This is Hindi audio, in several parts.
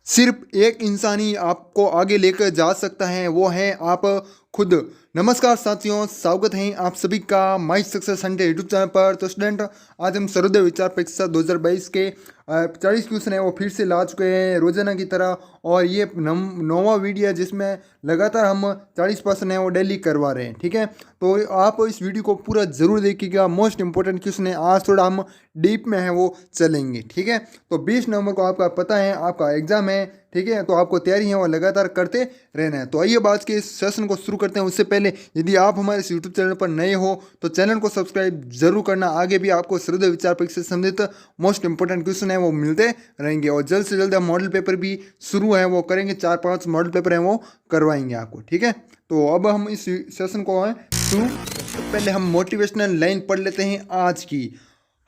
सिर्फ एक इंसान ही आपको आगे लेकर जा सकता है, वो है आप खुद। नमस्कार साथियों, स्वागत है आप सभी का माई सक्सेस हंटे यूट्यूब चैनल पर। तो स्टूडेंट, आज हम सर्वोदय विचार परीक्षा 2022 के 40 क्वेश्चन है वो फिर से ला चुके हैं रोजाना की तरह। और ये नौवा वीडियो है जिसमें लगातार हम 40% है वो डेली करवा रहे हैं। ठीक है, तो आप इस वीडियो को पूरा जरूर देखिएगा। मोस्ट इंपॉर्टेंट क्वेश्चन है, आज थोड़ा हम डीप में है वो चलेंगे। ठीक है, तो 20 नवंबर को आपका पता है आपका एग्जाम है। ठीक है, तो आपको तैयारी है वो लगातार करते रहना है। तो आइए आज के इस सेशन को शुरू करते हैं। उससे पहले यदि आप हमारे इस यूट्यूब चैनल पर नए हो तो चैनल को सब्सक्राइब जरूर करना। आगे भी आपको सर्वोदय विचार परीक्षा से संबंधित मोस्ट इंपॉर्टेंट क्वेश्चन है वो मिलते रहेंगे। और जल्द से जल्द हम मॉडल पेपर भी शुरू है वो करेंगे, 4-5 मॉडल पेपर है वो करवाएंगे आपको। ठीक है, तो अब हम इस सेशन को है शुरू। तो पहले हम मोटिवेशनल लाइन पढ़ लेते हैं आज की।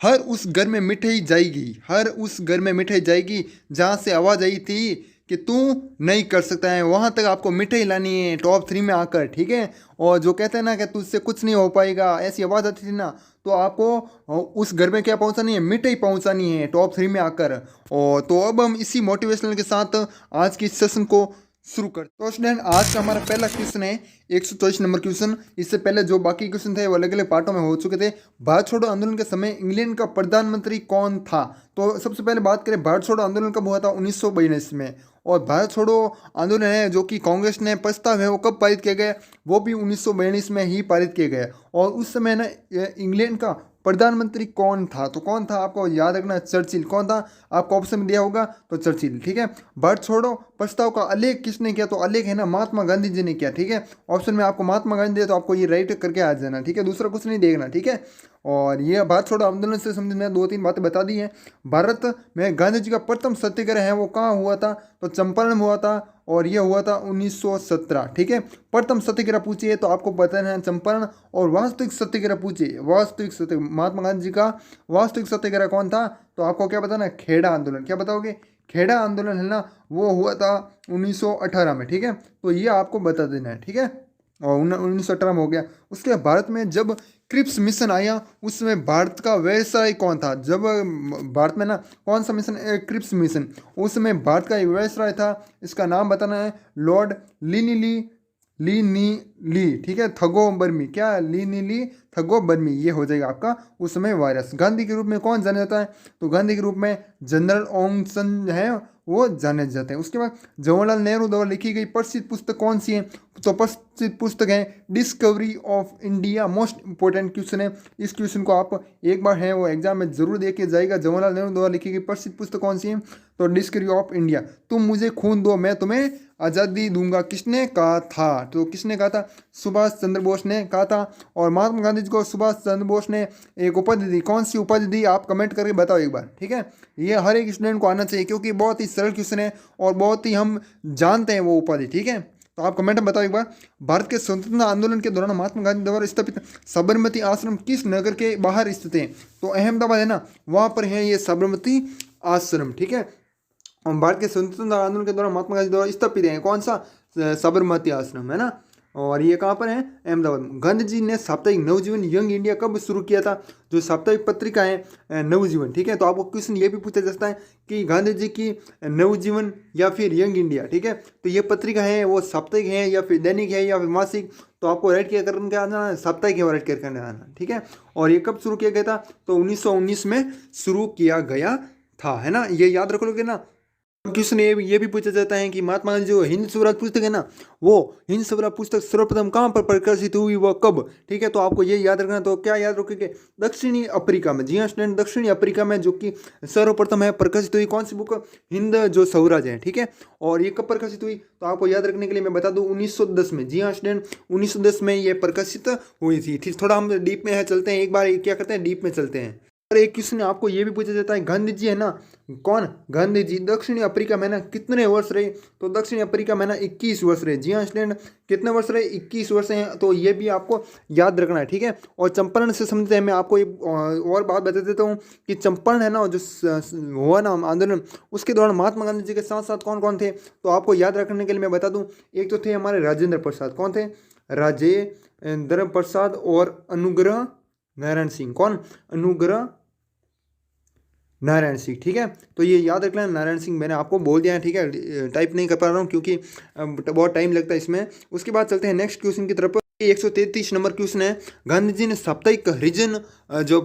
हर उस घर में मिठाई जाएगी, हर उस घर में मिठाई जाएगी जहाँ से आवाज़ आई थी कि तू नहीं कर सकता है, वहाँ तक आपको मिठाई लानी है टॉप 3 में आकर। ठीक है, और जो कहते हैं ना कि तुझसे कुछ नहीं हो पाएगा, ऐसी आवाज़ आती थी ना, तो आपको उस घर में क्या पहुँचानी है, मिठाई पहुँचानी है टॉप 3 में आकर। और तो अब हम इसी मोटिवेशनल के साथ आज की सेशन को शुरू करते। तो स्टूडेंट, आज का हमारा पहला क्वेश्चन है 124 नंबर क्वेश्चन। इससे पहले जो बाकी क्वेश्चन थे वो अलग अलग पार्टों में हो चुके थे। भारत छोड़ो आंदोलन के समय इंग्लैंड का प्रधानमंत्री कौन था? तो सबसे पहले बात करें, भारत छोड़ो आंदोलन कब हुआ था? 1942 में। और भारत छोड़ो आंदोलन है जो कि कांग्रेस ने प्रस्ताव है वो कब पारित किया गया? वो भी 1942 में ही पारित किया गया। और उस समय ना इंग्लैंड का प्रधानमंत्री कौन था? तो कौन था आपको याद रखना, चर्चिल। कौन था? आपको ऑप्शन में दिया होगा तो चर्चिल। ठीक है, भारत छोड़ो प्रस्ताव का उल्लेख किसने किया? तो उल्लेख है ना महात्मा गांधी जी ने किया। ठीक है, ऑप्शन में आपको महात्मा गांधी दिया तो आपको ये राइट करके आ जाना। ठीक है, दूसरा कुछ नहीं देखना। ठीक है, और ये भारत छोड़ो आंदोलन से संबंधित मैं 2-3 बातें बता दी हैं। भारत में गांधी जी का प्रथम सत्याग्रह है वो कहाँ हुआ था? तो चंपारण में हुआ था, और ये हुआ था 1917। ठीक है, प्रथम सत्याग्रह पूछिए तो आपको बताना है चंपारण। और वास्तविक सत्याग्रह पूछिए, वास्तविक सत्य महात्मा गांधी जी का वास्तविक सत्याग्रह कौन था? तो आपको क्या बताना है? खेड़ा आंदोलन। क्या बताओगे? खेड़ा आंदोलन है ना, वो हुआ था 1918 में। ठीक है, तो ये आपको बता देना है। ठीक है, और 1918 में हो गया। उसके बाद भारत में जब क्रिप्स मिशन आया उस समय भारत का वायसराय कौन था? जब भारत में ना कौन सा मिशन, क्रिप्स मिशन, उस समय भारत का एक वायसराय था, इसका नाम बताना है लॉर्ड ली नी ली। ठीक है, थगो बर्मी। क्या? ली नी ली थगो बर्मी, ये हो जाएगा आपका उस समय वायरस। गांधी के रूप में कौन जाना जाता है? तो गांधी के रूप में जनरल ओंग सन है वो जाने जाते हैं। उसके बाद जवाहरलाल नेहरू द्वारा लिखी गई प्रसिद्ध पुस्तक कौन सी है? तो प्रसिद्ध पुस्तक है discovery of India. Most important question है, इस क्वेश्चन को आप एक बार है वो एग्जाम में जरूर देके जाएगा। जवाहरलाल नेहरू द्वारा लिखी गई प्रसिद्ध पुस्तक कौन सी है? तो डिस्कवरी ऑफ इंडिया। तुम मुझे खून दो मैं तुम्हें आज़ादी दूंगा, किसने कहा था? तो किसने कहा था? सुभाष चंद्र बोस ने कहा था। और महात्मा गांधी जी को सुभाष चंद्र बोस ने एक उपाधि दी, कौन सी उपाधि दी? आप कमेंट करके बताओ एक बार। ठीक है, ये हर एक स्टूडेंट को आना चाहिए क्योंकि बहुत ही सरल क्वेश्चन है और बहुत ही हम जानते हैं वो उपाधि। ठीक है, तो आप कमेंट में बताओ एक बार। भारत के स्वतंत्रता आंदोलन के दौरान महात्मा गांधी द्वारा स्थापित साबरमती आश्रम किस नगर के बाहर स्थित है? तो अहमदाबाद है ना, वहाँ पर है ये साबरमती आश्रम। ठीक है, और भारत के स्वतंत्रता आंदोलन के दौरान महात्मा गांधी द्वारा स्थापित है कौन सा? साबरमती आश्रम है ना, और ये कहाँ पर है? अहमदाबाद में। गांधी जी ने साप्ताहिक नवजीवन यंग इंडिया कब शुरू किया था? जो साप्ताहिक पत्रिका है नवजीवन। ठीक है, तो आपको क्वेश्चन ये भी पूछा जा सकता है कि गांधी जी की नवजीवन या फिर यंग इंडिया। ठीक है, तो ये पत्रिका है वो साप्ताहिक है या फिर दैनिक है या फिर मासिक? तो आपको राइट क्या करके आना है? साप्ताहिक है वो राइट करके आना। ठीक है, और ये कब शुरू किया गया था? तो 1919 में शुरू किया गया था, है ना, ये याद रख लोगे ना। क्वेश्चन ये भी पूछा जाता है कि महात्मा गांधी जो हिंद स्वराज पुस्तक है ना, वो हिंद स्वराज पुस्तक सर्वप्रथम कहाँ पर प्रकाशित हुई, वो कब? ठीक है, तो आपको ये याद रखना। तो क्या याद रखोगे? दक्षिणी अफ्रीका में। जी हाँ स्टूडेंट, दक्षिणी अफ्रीका में जो कि सर्वप्रथम है प्रकाशित हुई कौन सी बुक? हिंद जो स्वराज है। ठीक है, और ये कब प्रकाशित हुई? तो आपको याद रखने के लिए मैं बता दूं 1910 में। जी हाँ स्टूडेंट, 1910 में ये प्रकाशित हुई थी। ठीक, थोड़ा हम डीप में है चलते हैं, एक बार क्या करते हैं, डीप में चलते हैं। और एक क्वेश्चन आपको ये भी पूछा जाता है, गांधी जी है ना, कौन? गांधी जी दक्षिणी अफ्रीका में ना कितने वर्ष रहे? तो दक्षिणी अफ्रीका में ना 21 वर्ष रहे। जी हाँ स्टूडेंट, कितने वर्ष रहे? 21 वर्ष हैं, तो ये भी आपको याद रखना है। ठीक है, और चंपारण से संबंधित है मैं आपको एक और बात बता देता हूँ कि चंपारण है ना जो हुआ ना आंदोलन, उसके दौरान महात्मा गांधी जी के साथ साथ कौन कौन थे? तो आपको याद रखने के लिए मैं बता दूँ, एक तो थे हमारे राजेंद्र प्रसाद। कौन थे? राजेंद्र प्रसाद और अनुग्रह नारायण सिंह। कौन? अनुग्रह नारायण सिंह, ठीक है। तो ये याद रख लेना, नारायण सिंह मैंने आपको बोल दिया है, ठीक है। टाइप नहीं कर पा रहा हूँ क्योंकि बहुत टाइम लगता है इसमें। उसके बाद चलते हैं नेक्स्ट क्वेश्चन की तरफ। 133 नंबर क्वेश्चन है, गांधी जी ने साप्ताहिक हरिजन जो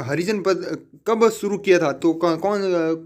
हरिजन कब शुरू किया था? तो कौन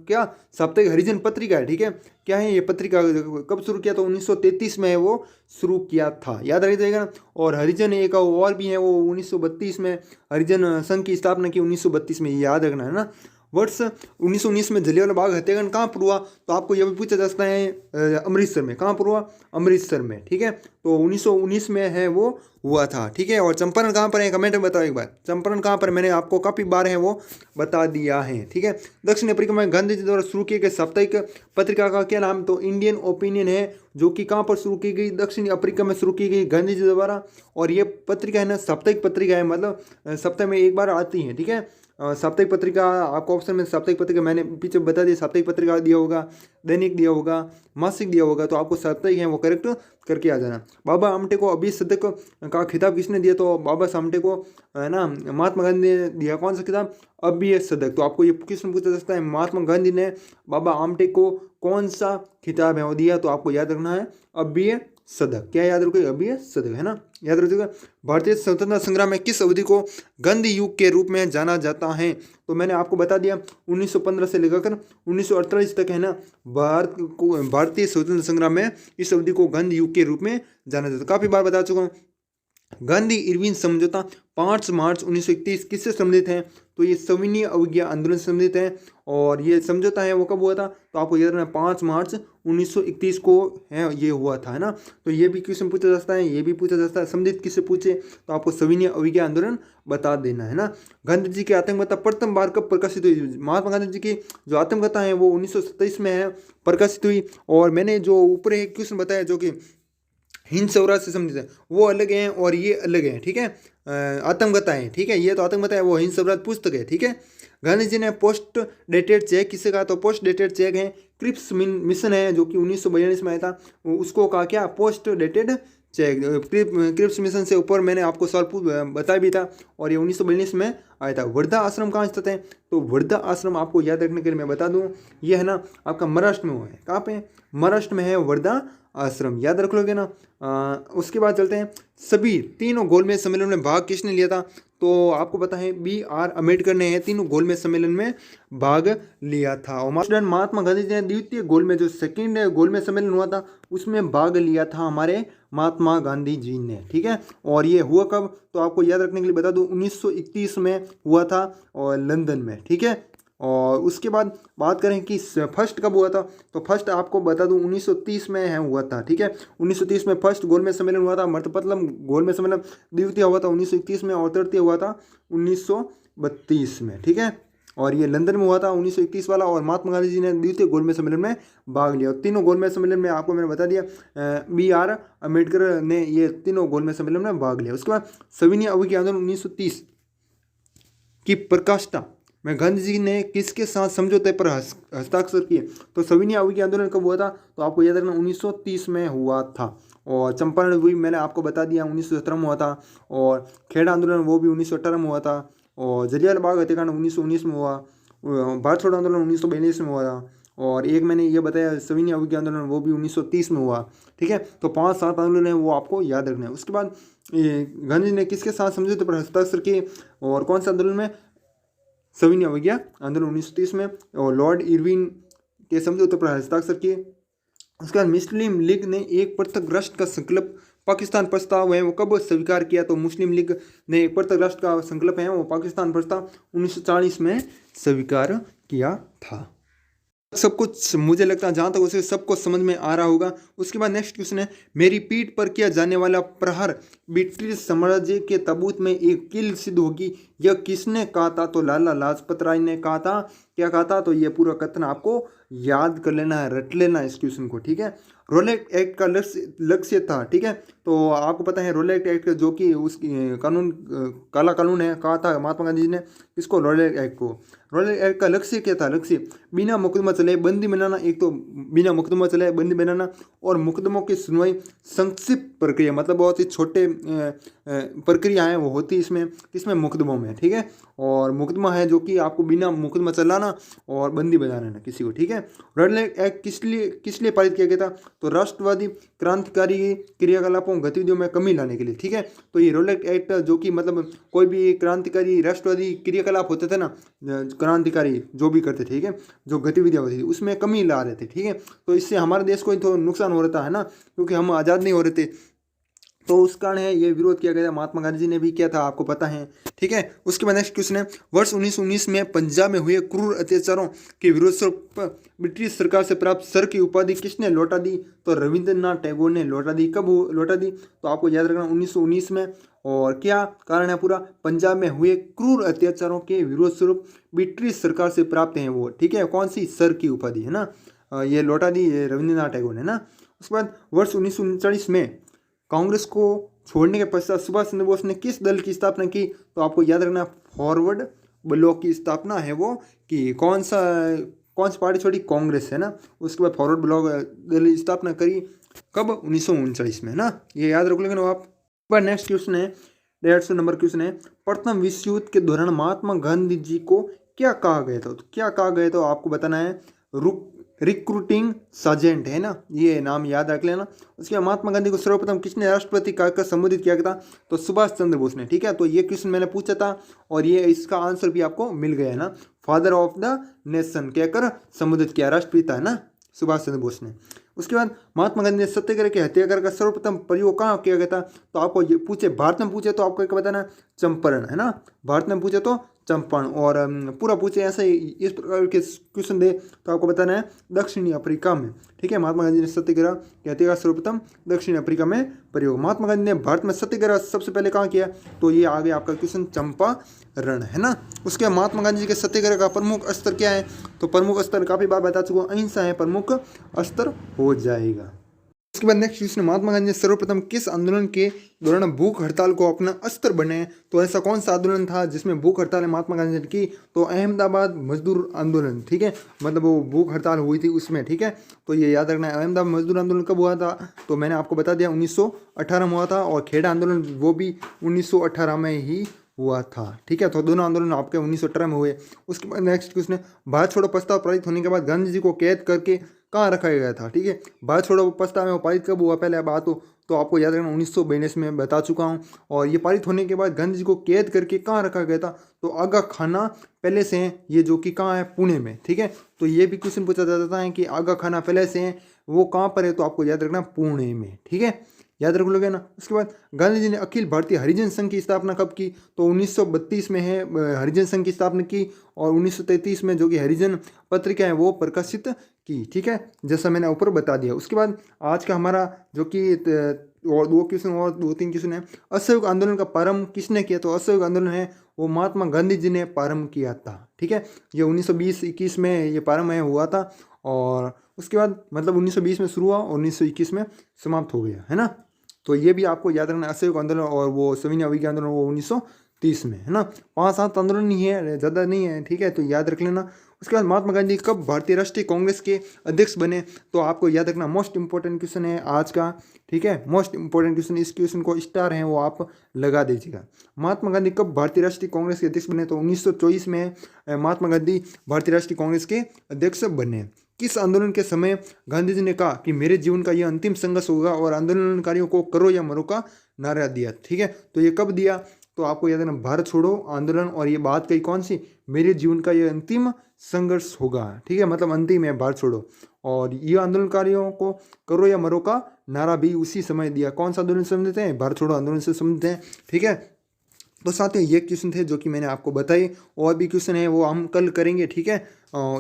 क्या साप्ताहिक हरिजन पत्रिका है, ठीक है। क्या है ये पत्रिका, कब शुरू किया? तो 1933 में वो शुरू किया था, याद रख जाएगा। और हरिजन एक और भी है, वो 1932 में हरिजन संघ की स्थापना की, 1932 में, याद रखना है ना। वर्ष 1919 में जलियांवाला बाग हत्याकांड कहाँ पर हुआ? तो आपको यह भी पूछा जा सकता है अमृतसर में। कहाँ पर हुआ? अमृतसर में, ठीक है। तो 1919 में है वो हुआ था, ठीक है। और चंपारण कहाँ पर है? कमेंट में बताओ एक बार, चंपारण कहाँ पर? मैंने आपको काफ़ी बार है वो बता दिया है, ठीक है। दक्षिण अफ्रीका में गांधी जी द्वारा शुरू किए गए साप्ताहिक पत्रिका का क्या नाम? तो इंडियन ओपिनियन है, जो कि कहाँ पर शुरू की गई? दक्षिण अफ्रीका में शुरू की गई गांधी जी द्वारा। और ये पत्रिका है ना, साप्ताहिक पत्रिका है, मतलब सप्ताह में एक बार आती है, ठीक है। साप्ताहिक पत्रिका आपको ऑप्शन में, साप्ताहिक पत्रिका मैंने पीछे बता दिया, साप्ताहिक पत्रिका दिया होगा, दैनिक दिया होगा, मासिक दिया होगा, तो आपको साप्ताहिक है वो करेक्ट करके आ जाना। बाबा आमटे को अभी सदक का खिताब किसने दिया? तो बाबा आमटे को है ना महात्मा गांधी ने दिया। कौन सा खिताब? अभी सदक। तो आपको ये क्वेश्चन पूछा जा सकता है, महात्मा गांधी ने बाबा आमटे को कौन सा खिताब है वो दिया? तो आपको याद रखना है अभी सदक। क्या याद रखोगे? अभी सदक, है ना, याद रखिएगा। भारतीय स्वतंत्रता संग्राम में किस अवधि को गांधी युग के रूप में जाना जाता है? तो मैंने आपको बता दिया 1915 से लेकर 1948 तक है ना, भारतीय स्वतंत्रता संग्राम में इस अवधि को गांधी युग के रूप में जाना जाता है। काफ़ी बार बता चुका हूँ। गांधी इरविन समझौता 5 मार्च 1931 किससे संबंधित है? तो ये सविनय अवज्ञा आंदोलन से संबंधित है। और ये समझौता है वो कब हुआ था? तो आपको याद रखना 5 मार्च 1931 को है ये हुआ था, है ना। तो ये भी क्वेश्चन पूछा जा सकता है, ये भी पूछा जा सकता है। संबंधित किससे पूछे? तो आपको सविनय अवज्ञा आंदोलन बता देना, है ना। गांधी जी की आत्मकथा प्रथम बार कब प्रकाशित हुई? महात्मा गांधी जी की जो आत्मकथा है वो 1927 में है प्रकाशित हुई। और मैंने जो ऊपर एक क्वेश्चन बताया जो कि हिंद स्वराज से संबंधित है, वो अलग हैं और ये अलग हैं, ठीक है। आत्मकथाएं, ठीक है, ये तो आत्मकथा है, वो हिंद स्वराज पुस्तक है, ठीक है। गांधी जी ने पोस्ट डेटेड चेक किसे कहा? तो पोस्ट डेटेड चेक है क्रिप्स मिशन है, जो कि 1942 में आया था, उसको कहा क्या? Post dated cheque. Cripps mission से ऊपर मैंने आपको सवाल बताया भी था, और ये 1942 में आया था। वर्धा आश्रम कहाँ स्थित है? तो वर्धा आश्रम आपको याद रखने के लिए मैं बता दूं, ये है ना आपका महाराष्ट्र में हुआ है। कहाँ पे? महाराष्ट्र में है वर्धा आश्रम, याद रख लोगे ना। उसके बाद चलते हैं, सभी तीनों गोलमेज सम्मेलन में भाग किसने लिया था? तो आपको पता है BR अम्बेडकर ने तीनों गोलमेज सम्मेलन में भाग लिया था। और स्टूडेंट महात्मा गांधी जी ने द्वितीय गोलमेज जो सेकेंड गोलमेज सम्मेलन हुआ था उसमें भाग लिया था हमारे महात्मा गांधी जी ने, ठीक है। और ये हुआ कब? तो आपको याद रखने के लिए बता दूं 1931 में हुआ था, और लंदन में, ठीक है। और उसके बाद बात करें कि फर्स्ट कब हुआ था, तो फर्स्ट आपको बता दूं 1930 में है हुआ था, ठीक है। 1930 में फर्स्ट गोलमेज सम्मेलन हुआ था, मतलब गोलमेज सम्मेलन द्वितीय हुआ था 1931 में, और तृतीय हुआ था 1932 में, ठीक है। और ये लंदन में हुआ था 1931 वाला, और महात्मा गांधी जी ने द्वितीय गोलमेज सम्मेलन में भाग लिया। और तीनों गोलमेज सम्मेलन में आपको मैंने बता दिया BR अम्बेडकर ने ये तीनों गोलमेज सम्मेलन में भाग लिया। उसके बाद सविनय अवज्ञा आंदोलन 1930 की प्रकाष्ठा में गांधी जी ने किसके साथ समझौते पर हस्ताक्षर किए? तो सविनय अवज्ञा आंदोलन कब हुआ था? तो आपको याद रखना 1930 में हुआ था। और चंपारण भी मैंने आपको बता दिया 1917 में हुआ था। और खेड़ा आंदोलन वो भी 1918 में हुआ था। और जलियांवाला बाग हत्याकांड 1919 में हुआ। भारत छोड़ो आंदोलन 1942 में हुआ था। और एक मैंने ये बताया सविनय अवज्ञा आंदोलन वो भी 1930 में हुआ, ठीक है। तो 5-7 आंदोलन है वो आपको याद रखना है। उसके बाद गांधी जी ने किसके साथ समझौते पर हस्ताक्षर किए, और कौन सा आंदोलन में? सविनय अवज्ञा आंदोलन 1930 में, और लॉर्ड इरविन के समझौते पर हस्ताक्षर किए। उसके बाद मुस्लिम लीग ने एक पृथक राष्ट्र का संकल्प पाकिस्तान प्रस्ताव है वो कब स्वीकार किया? तो मुस्लिम लीग ने एक पृथक राष्ट्र का संकल्प है वो पाकिस्तान प्रस्ताव 1940 में स्वीकार किया था। सब कुछ मुझे लगता है जहाँ तक उसे सबको समझ में आ रहा होगा। उसके बाद नेक्स्ट क्वेश्चन है, मेरी पीठ पर किया जाने वाला प्रहार ब्रिटिश साम्राज्य के ताबूत में एक कील सिद्ध होगी, यह किसने कहा था? तो लाला लाजपत राय ने कहा था। क्या कहा था? तो ये पूरा कथन आपको याद कर लेना है, रट लेना इस क्वेश्चन को, ठीक है। रोलेट एक्ट का लक्ष्य था, ठीक है। तो आपको पता है रोलेट एक्ट जो कि उसकी कानून काला कानून है, कहा था महात्मा गांधी जी ने इसको, रोलेट एक्ट को। रोलेट एक्ट का लक्ष्य क्या था? लक्ष्य बिना मुकदमा चले बंदी बनाना, एक तो बिना मुकदमा चले बंदी बनाना, और मुकदमों की सुनवाई संक्षिप्त प्रक्रिया, मतलब बहुत ही छोटे प्रक्रिया है वो होती इसमें मुकदमों में, ठीक है। और मुकदमा है जो कि आपको बिना मुकदमा चलाना और बंदी बनाना ना किसी को, ठीक है। रोलेट एक्ट किस लिए पारित किया गया था? तो राष्ट्रवादी क्रांतिकारी क्रियाकलापों गतिविधियों में कमी लाने के लिए, ठीक है। तो ये रोलेट एक्ट जो कि मतलब कोई भी क्रांतिकारी राष्ट्रवादी क्रियाकलाप होते थे ना, क्रांतिकारी जो भी करते, ठीक है, जो गतिविधियां होती थी उसमें कमी ला रहे थे, ठीक है। तो इससे हमारे देश को तो नुकसान हो रहा है ना, क्योंकि हम आज़ाद नहीं हो रहे थे। तो उस कारण है ये विरोध किया गया था, महात्मा गांधी जी ने भी किया था, आपको पता है, ठीक है। उसके बाद नेक्स्ट क्वेश्चन है, वर्ष 1919 में पंजाब में हुए क्रूर अत्याचारों के विरोध स्वरूप ब्रिटिश सरकार से प्राप्त सर की उपाधि किसने लौटा दी? तो रविंद्रनाथ टैगोर ने लौटा दी। कब लौटा दी? तो आपको याद रखना 1919 में। और क्या कारण है पूरा? पंजाब में हुए क्रूर अत्याचारों के विरोध स्वरूप ब्रिटिश सरकार से प्राप्त है वो, ठीक है, कौन सी? सर की उपाधि, है ना। ये लौटा दी ये रविंद्रनाथ टैगोर ने ना। उसके बाद वर्ष 1939 में कांग्रेस को छोड़ने के पश्चात सुभाष चंद्र बोस ने किस दल की स्थापना की? तो आपको याद रखना फॉरवर्ड ब्लॉक की स्थापना है वो, कि कौन सी पार्टी छोड़ी? कांग्रेस, है ना। उसके बाद फॉरवर्ड ब्लॉक दल की स्थापना करी कब? 1939 में, है ना। ये याद रख लेंगे आप। पर नेक्स्ट क्वेश्चन है 150 नंबर क्वेश्चन है, प्रथम विश्व युद्ध के दौरान महात्मा गांधी जी को क्या कहा गया था? तो क्या कहा गया था आपको बताना है। रिक्रूटिंग सार्जेंट, है ना, ये नाम याद रख लेना। उसके बाद महात्मा गांधी को सर्वप्रथम किसने राष्ट्रपति कहकर संबोधित किया था? तो सुभाष चंद्र बोस ने, ठीक है। तो ये क्वेश्चन मैंने पूछा था और ये इसका आंसर भी आपको मिल गया है ना, फादर ऑफ द नेशन कहकर संबोधित किया, राष्ट्रपिता, है ना, सुभाष चंद्र बोस ने। उसके बाद महात्मा गांधी ने सत्याग्रह के हत्याग्रह का सर्वप्रथम प्रयोग कहाँ किया गया था? तो आपको ये पूछे, भारत में पूछे तो आपको क्या बताना? चंपारण, है ना, भारत में पूछे तो चंपारण, और पूरा पूछे ऐसा ही इस प्रकार के क्वेश्चन दे तो आपको बताना है दक्षिणी अफ्रीका में, ठीक है। महात्मा गांधी ने सत्याग्रह के हत्याग्रह सर्वप्रथम दक्षिण अफ्रीका में प्रयोग। महात्मा गांधी ने भारत में सत्याग्रह सबसे पहले कहाँ किया? तो ये आ गया आपका क्वेश्चन चंपारण, है ना। उसके बाद महात्मा गांधी जी के सत्याग्रह का प्रमुख अस्त्र क्या है? तो प्रमुख अस्त्र काफी बार बता चुका हूँ, अहिंसा है प्रमुख अस्त्र हो जाएगा। उसके बाद नेक्स्ट क्वेश्चन, महात्मा गांधी ने सर्वप्रथम किस आंदोलन के दौरान भूख हड़ताल को अपना अस्त्र बनाया? तो ऐसा कौन सा आंदोलन था जिसमें भूख हड़ताल महात्मा गांधी ने की? तो अहमदाबाद मजदूर आंदोलन, ठीक है, मतलब वो भूख हड़ताल हुई थी उसमें, ठीक है। तो ये याद रखना है। अहमदाबाद मजदूर आंदोलन कब हुआ था? तो मैंने आपको बता दिया 1918 में हुआ था, और खेड़ा आंदोलन वो भी 1918 में ही हुआ था, ठीक है। तो दोनों आंदोलन आपके 1918 में हुए। उसके बाद नेक्स्ट क्वेश्चन, भारत छोड़ो प्रस्ताव पारित होने के बाद गांधी जी को कैद करके कहाँ रखा गया था? ठीक है, भारत छोड़ो प्रस्ताव में वो पारित कब हुआ? पहले बात हो तो आपको याद रखना 1942 में बता चुका हूँ। और ये पारित होने के बाद गांधी जी को कैद करके कहाँ रखा गया था? तो आगा खाना पैलेस है ये, जो कि कहाँ है? पुणे में, ठीक है। तो ये भी क्वेश्चन पूछा जाता है कि आगा खाना पैलेस है वो कहाँ पर है? तो आपको याद रखना पुणे में, ठीक है, याद रख लोगे ना। उसके बाद गांधी जी ने अखिल भारतीय हरिजन संघ की स्थापना कब की? तो 1932 में है हरिजन संघ की स्थापना की, और 1933 में जो कि हरिजन पत्रिका है वो प्रकाशित की, ठीक है, जैसा मैंने ऊपर बता दिया। उसके बाद आज का हमारा जो कि और दो तीन क्वेश्चन है, असहयोग आंदोलन का प्रारंभ किसने किया? तो असहयोग आंदोलन है वो महात्मा गांधी जी ने प्रारंभ किया था, ठीक है। ये 1920-21 में ये प्रारंभ हुआ था, और उसके बाद मतलब 1920 में शुरू हुआ और 1921 में समाप्त हो गया, है ना। तो ये भी आपको याद रखना, असहयोग आंदोलन और वो सविनय अवज्ञा आंदोलन वो 1930 में, है ना। 5-7 आंदोलन ही है, ज़्यादा नहीं है, ठीक है, तो याद रख लेना। उसके बाद महात्मा गांधी कब भारतीय राष्ट्रीय कांग्रेस के अध्यक्ष बने? तो आपको याद रखना, मोस्ट इंपॉर्टेंट क्वेश्चन है आज का, ठीक है, मोस्ट इंपॉर्टेंट क्वेश्चन। इस क्वेश्चन को स्टार है वो आप लगा दीजिएगा। महात्मा गांधी कब भारतीय राष्ट्रीय कांग्रेस के अध्यक्ष बने? तो 1924 में महात्मा गांधी भारतीय राष्ट्रीय कांग्रेस के अध्यक्ष बने। किस आंदोलन के समय गांधी जी ने कहा कि मेरे जीवन का यह अंतिम संघर्ष होगा, और आंदोलनकारियों को करो या मरो का नारा दिया, ठीक है। तो ये कब दिया? तो आपको याद रखना, भारत छोड़ो आंदोलन, और ये बात कही कौन सी? मेरे जीवन का यह अंतिम संघर्ष होगा, ठीक है, मतलब अंतिम है भारत छोड़ो। और ये आंदोलनकारियों को करो या मरो का नारा भी उसी समय दिया। कौन सा आंदोलन से संबंधित है? भारत छोड़ो आंदोलन से संबंधित है, ठीक है। तो साथियों ये क्वेश्चन थे जो कि मैंने आपको बताए, और भी क्वेश्चन है वो हम कल करेंगे, ठीक है।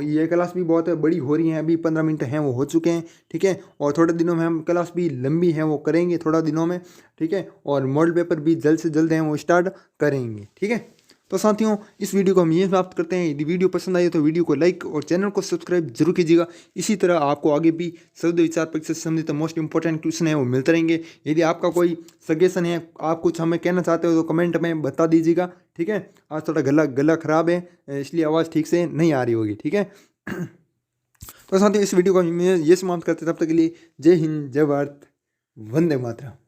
ये क्लास भी बहुत बड़ी हो रही है, अभी 15 मिनट हैं वो हो चुके हैं, ठीक है, और थोड़े दिनों में हम क्लास भी लंबी है वो करेंगे थोड़ा दिनों में, ठीक है, और मॉडल पेपर भी जल्द से जल्द हैं वो स्टार्ट करेंगे, ठीक है। तो तो साथियों इस वीडियो को हम यहीं समाप्त करते हैं। यदि वीडियो पसंद आई तो वीडियो को लाइक और चैनल को सब्सक्राइब जरूर कीजिएगा। इसी तरह आपको आगे भी सर्वोदय विचार परीक्षा से संबंधित मोस्ट इंपॉर्टेंट क्वेश्चन है वो मिलते रहेंगे। यदि आपका कोई सजेशन है, आप कुछ हमें कहना चाहते हो तो कमेंट में बता दीजिएगा। ठीक है, आज थोड़ा गला खराब है इसलिए आवाज़ ठीक से नहीं आ रही होगी। ठीक है तो साथियों इस वीडियो को मैं ये समाप्त करते तब तक के लिए जय हिंद, जय भारत, वंदे मातरम।